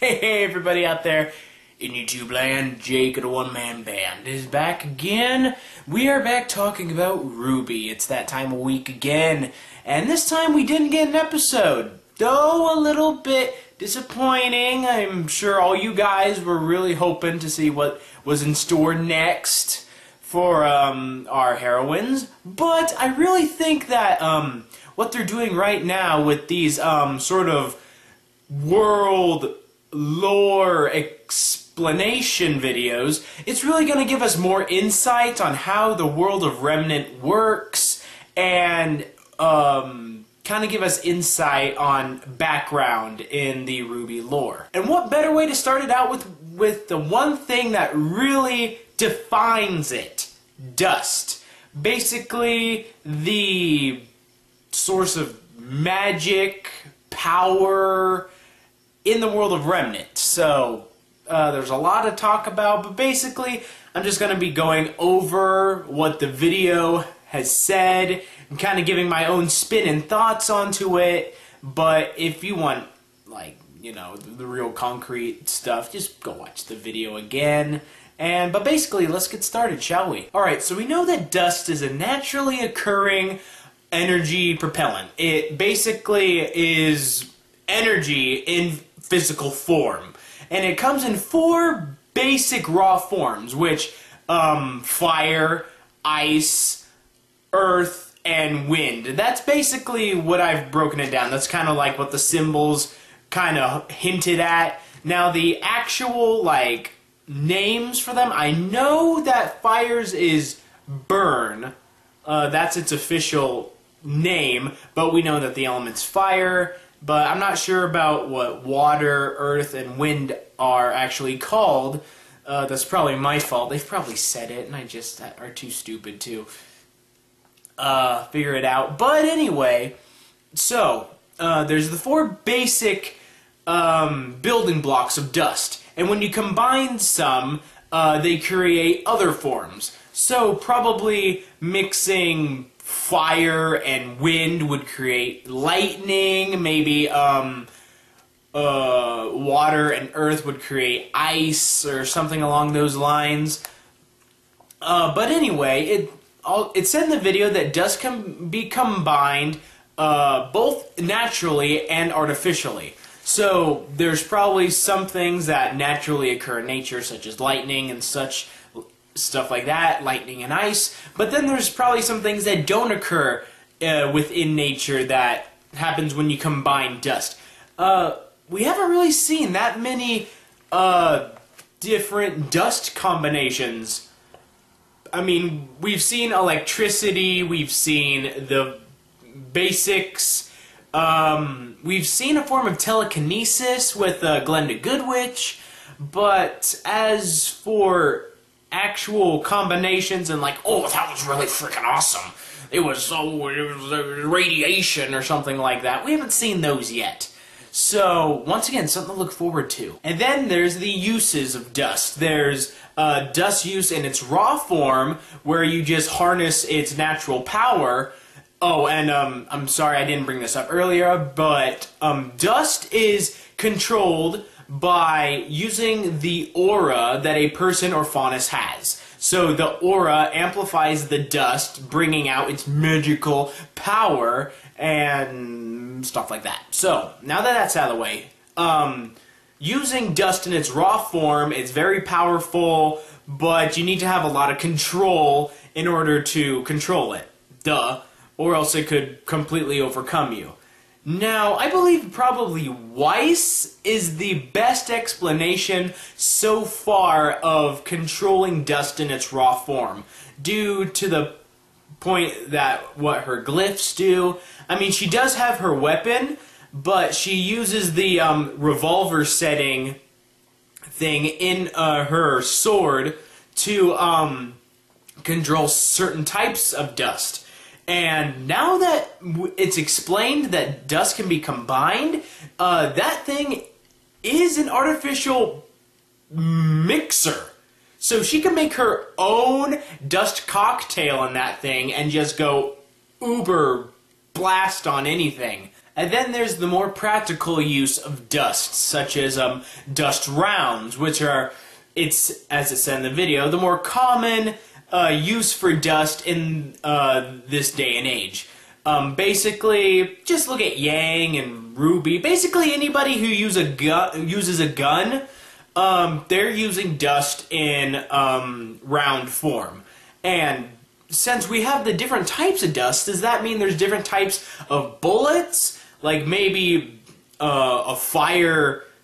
Hey everybody out there in YouTube land, Jake of the OneManBand is back again. We are back talking about RWBY. It's that time of week again. And this time we didn't get an episode, though a little bit disappointing. I'm sure all you guys were really hoping to see what was in store next for our heroines. But I really think that what they're doing right now with these sort of world lore explanation videos, it's really going to give us more insight on how the world of Remnant works and kind of give us insight on background in the RWBY lore. And what better way to start it out with the one thing that really defines it: dust. Basically the source of magic, power in the world of Remnant. So there's a lot to talk about, but basically I'm just going to be going over what the video has said and kind of giving my own spin and thoughts onto it. But if you want, like, you know, the real concrete stuff, just go watch the video again. But basically, let's get started, shall we? Alright, so we know that dust is a naturally occurring energy propellant. It basically is energy in physical form, and it comes in four basic raw forms, which fire, ice, earth, and wind. That's basically what I've broken it down. That's kind of like what the symbols kind of hinted at. Now the actual like names for them, I know that fire's is burn. That's its official name, but we know that the element's fire. But I'm not sure about what water, earth, and wind are actually called. That's probably my fault. They've probably said it, and I just are too stupid to figure it out. But anyway, so there's the four basic building blocks of dust. And when you combine some, they create other forms. So probably mixing fire and wind would create lightning, maybe water and earth would create ice or something along those lines. But anyway, it said in the video that dust can be combined both naturally and artificially. So there's probably some things that naturally occur in nature, such as lightning and stuff like that, lightning and ice, but then there's probably some things that don't occur within nature that happens when you combine dust. We haven't really seen that many different dust combinations. I mean, we've seen electricity, we've seen the basics, we've seen a form of telekinesis with Glenda Goodwitch, but as for actual combinations and like, oh, that was really freaking awesome, it was radiation or something like that, we haven't seen those yet. So once again, something to look forward to. And then there's the uses of dust. There's dust use in its raw form, where you just harness its natural power. Oh, and I'm sorry I didn't bring this up earlier, but dust is controlled by using the aura that a person or faunus has. So the aura amplifies the dust, bringing out its magical power and stuff like that. So now that that's out of the way, using dust in its raw form, it's very powerful, but you need to have a lot of control in order to control it. Duh. Or else it could completely overcome you. Now, I believe probably Weiss is the best explanation so far of controlling dust in its raw form, due to the point that what her glyphs do. I mean, she does have her weapon, but she uses the revolver setting thing in her sword to control certain types of dust. And now that it's explained that dust can be combined, that thing is an artificial mixer. So she can make her own dust cocktail in that thing and just go uber blast on anything. And then there's the more practical use of dust, such as dust rounds, which are, as it said in the video, the more common use for dust in this day and age. Basically, just look at Yang and RWBY. Basically, anybody who uses a gun, they're using dust in round form. And since we have the different types of dust, does that mean there's different types of bullets? Like maybe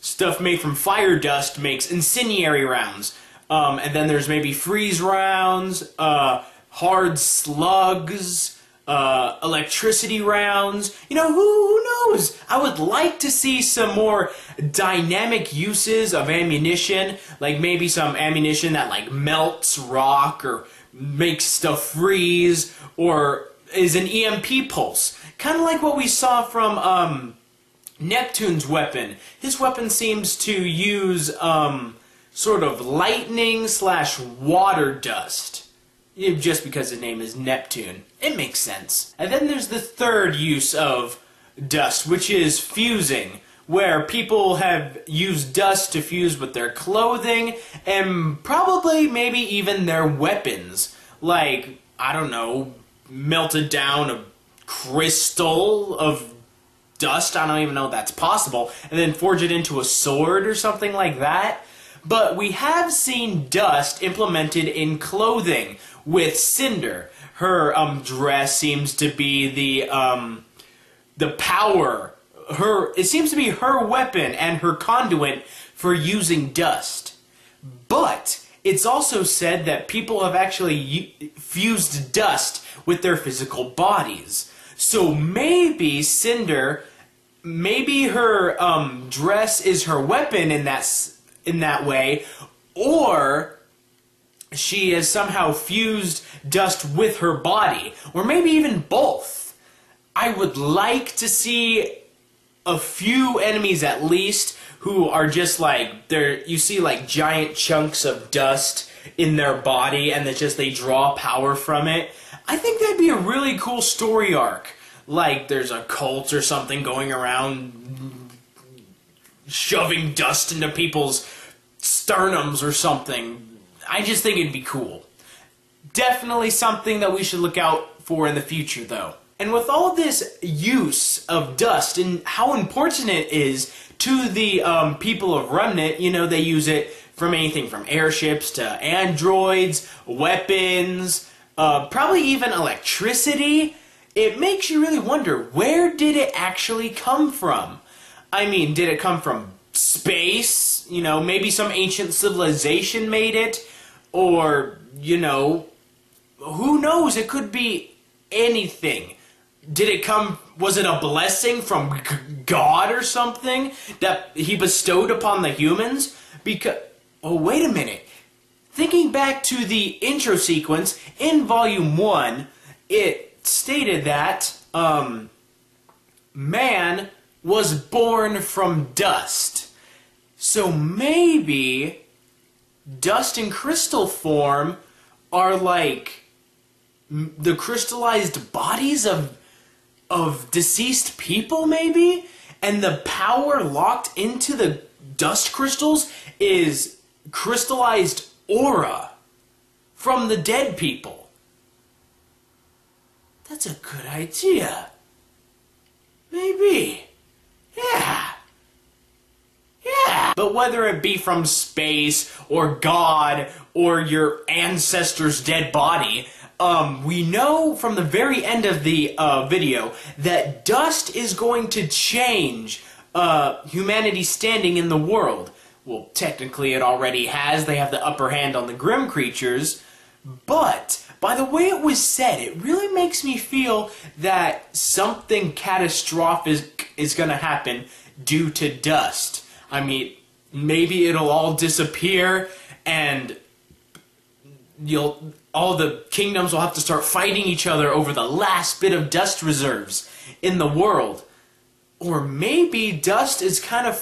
stuff made from fire dust makes incendiary rounds. And then there's maybe freeze rounds, hard slugs, electricity rounds. You know, who knows? I would like to see some more dynamic uses of ammunition, like maybe some ammunition that like melts rock or makes stuff freeze, or is an EMP pulse. Kind of like what we saw from Neptune's weapon. His weapon seems to use sort of lightning / water dust. Just because his name is Neptune. It makes sense. And then there's the third use of dust, which is fusing, where people have used dust to fuse with their clothing and probably maybe even their weapons. Like, I don't know, melted down a crystal of dust, I don't even know if that's possible, and then forge it into a sword or something like that. But we have seen dust implemented in clothing with Cinder. Her dress seems to be the power. It seems to be her weapon and her conduit for using dust. But it's also said that people have actually fused dust with their physical bodies. So maybe Cinder, maybe her dress is her weapon in that way, or she has somehow fused dust with her body, or maybe even both. I would like to see a few enemies at least who are just like, you see like giant chunks of dust in their body and they draw power from it. I think that'd be a really cool story arc. Like there's a cult or something going around shoving dust into people's sternums or something. I just think it'd be cool. Definitely something that we should look out for in the future, though. And with all this use of dust and how important it is to the people of Remnant, you know, they use it from anything from airships to androids, weapons, probably even electricity. It makes you really wonder, where did it actually come from? I mean, did it come from space? You know, maybe some ancient civilization made it? Or, you know, who knows? It could be anything. Was it a blessing from God or something that he bestowed upon the humans? Oh, wait a minute. Thinking back to the intro sequence in Volume 1, it stated that, man was born from dust. So maybe dust and crystal form are like the crystallized bodies of deceased people, maybe? And the power locked into the dust crystals is crystallized aura from the dead people. That's a good idea. Maybe. Yeah. Yeah. But whether it be from space, or God, or your ancestor's dead body, we know from the very end of the video that dust is going to change humanity's standing in the world. Well, technically it already has. They have the upper hand on the Grim creatures. But by the way it was said, it really makes me feel that something catastrophic is going to happen due to dust. I mean, maybe it'll all disappear and all the kingdoms will have to start fighting each other over the last bit of dust reserves in the world. Or maybe dust is kind of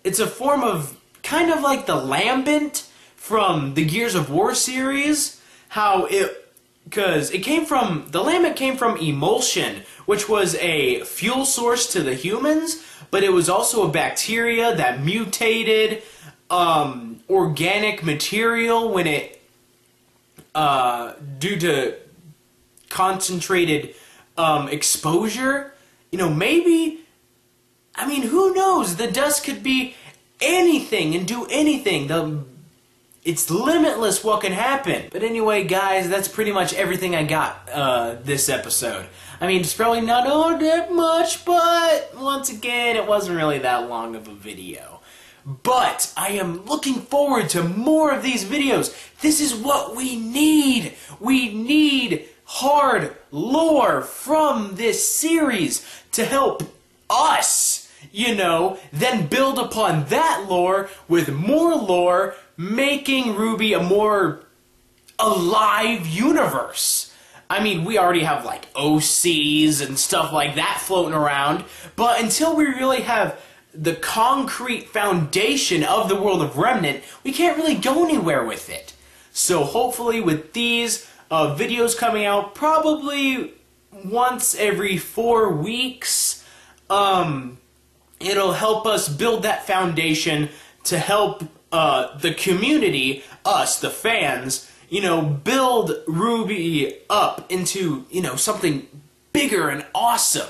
it's a form of kind of like the lambent from the Gears of War series, how because the lambic came from emulsion, which was a fuel source to the humans, but it was also a bacteria that mutated organic material when it, due to concentrated exposure. You know, maybe, I mean, who knows? The dust could be anything and do anything. It's limitless what can happen. But anyway, guys, that's pretty much everything I got this episode. I mean, it's probably not all that much, but once again, it wasn't really that long of a video. But I am looking forward to more of these videos. This is what we need. We need hard lore from this series to help us, you know, then build upon that lore with more lore, making RWBY a more alive universe. I mean, we already have like OCs and stuff like that floating around, but until we really have the concrete foundation of the world of Remnant, we can't really go anywhere with it. So hopefully with these videos coming out probably once every 4 weeks, it'll help us build that foundation to help the community, us, the fans, you know, build RWBY up into, you know, something bigger and awesome.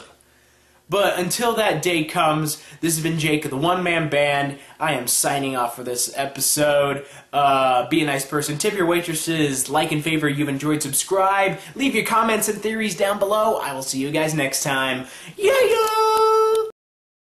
But until that day comes, this has been Jake of the One-Man Band. I am signing off for this episode. Be a nice person. Tip your waitresses. Like and favorite you've enjoyed. Subscribe. Leave your comments and theories down below. I will see you guys next time. Yeah!